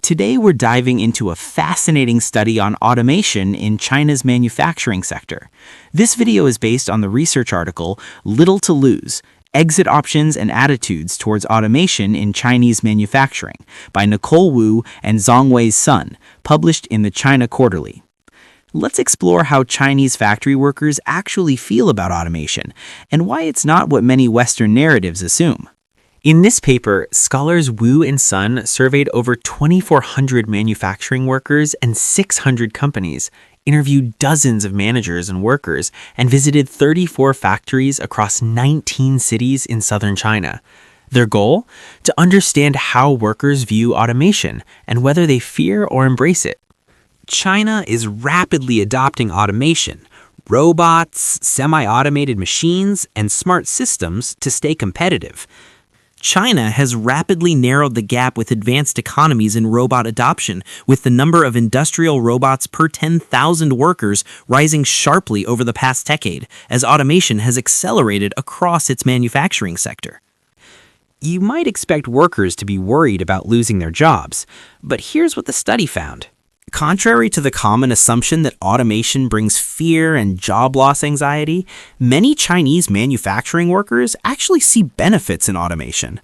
Today we're diving into a fascinating study on automation in China's manufacturing sector. This video is based on the research article Little to Lose: Exit Options and Attitudes Towards Automation in Chinese Manufacturing by Nicole Wu and Zhongwei's son, published in the China Quarterly. Let's explore how Chinese factory workers actually feel about automation and why it's not what many Western narratives assume. In this paper, scholars Wu and Sun surveyed over 2,400 manufacturing workers and 600 companies, interviewed dozens of managers and workers, and visited 34 factories across 19 cities in southern China. Their goal? To understand how workers view automation and whether they fear or embrace it. China is rapidly adopting automation, robots, semi-automated machines, and smart systems to stay competitive. China has rapidly narrowed the gap with advanced economies in robot adoption, with the number of industrial robots per 10,000 workers rising sharply over the past decade, as automation has accelerated across its manufacturing sector. You might expect workers to be worried about losing their jobs, but here's what the study found. Contrary to the common assumption that automation brings fear and job loss anxiety, many Chinese manufacturing workers actually see benefits in automation.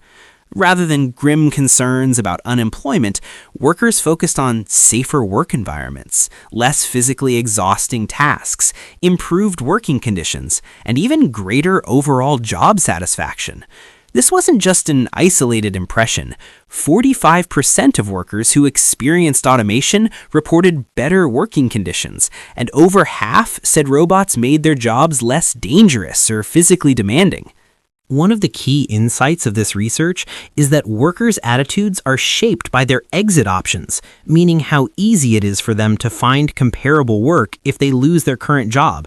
Rather than grim concerns about unemployment, workers focused on safer work environments, less physically exhausting tasks, improved working conditions, and even greater overall job satisfaction. This wasn't just an isolated impression. 45% of workers who experienced automation reported better working conditions, and over half said robots made their jobs less dangerous or physically demanding. One of the key insights of this research is that workers' attitudes are shaped by their exit options, meaning how easy it is for them to find comparable work if they lose their current job.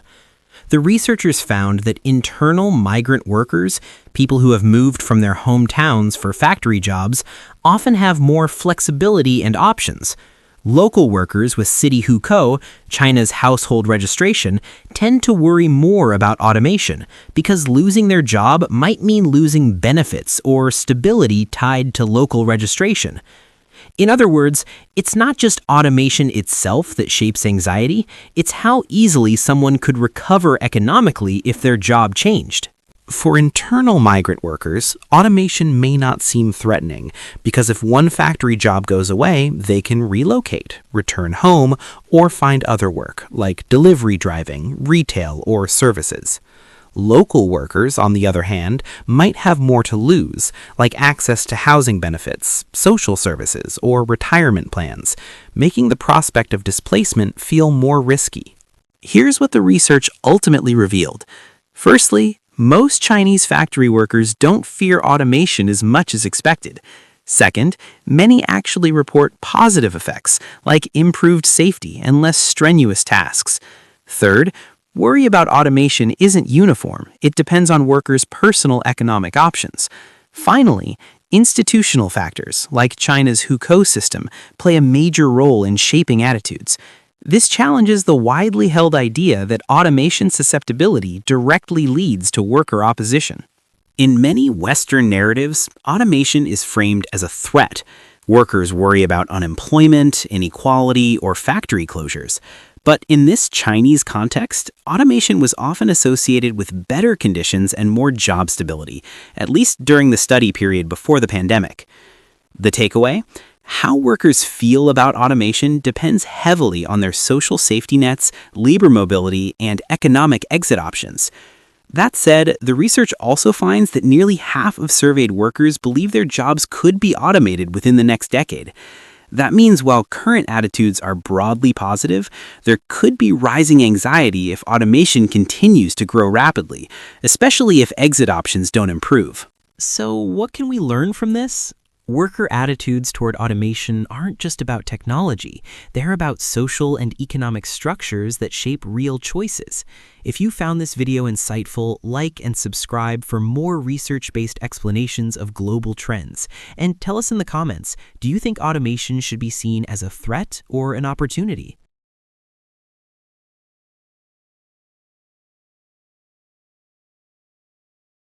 The researchers found that internal migrant workers, people who have moved from their hometowns for factory jobs, often have more flexibility and options. Local workers with city Hukou, China's household registration, tend to worry more about automation because losing their job might mean losing benefits or stability tied to local registration. In other words, it's not just automation itself that shapes anxiety, it's how easily someone could recover economically if their job changed. For internal migrant workers, automation may not seem threatening because if one factory job goes away, they can relocate, return home, or find other work like delivery driving, retail, or services. Local workers, on the other hand, might have more to lose, like access to housing benefits, social services, or retirement plans, making the prospect of displacement feel more risky. Here's what the research ultimately revealed. Firstly, most Chinese factory workers don't fear automation as much as expected. Second, many actually report positive effects, like improved safety and less strenuous tasks. Third, worry about automation isn't uniform. It depends on workers' personal economic options. Finally, institutional factors, like China's Hukou system, play a major role in shaping attitudes. This challenges the widely held idea that automation susceptibility directly leads to worker opposition. In many Western narratives, automation is framed as a threat. Workers worry about unemployment, inequality, or factory closures. But in this Chinese context, automation was often associated with better conditions and more job stability, at least during the study period before the pandemic. The takeaway? How workers feel about automation depends heavily on their social safety nets, labor mobility, and economic exit options. That said, the research also finds that nearly half of surveyed workers believe their jobs could be automated within the next decade. That means while current attitudes are broadly positive, there could be rising anxiety if automation continues to grow rapidly, especially if exit options don't improve. So what can we learn from this? Worker attitudes toward automation aren't just about technology. They're about social and economic structures that shape real choices. If you found this video insightful, like and subscribe for more research-based explanations of global trends. And tell us in the comments, do you think automation should be seen as a threat or an opportunity?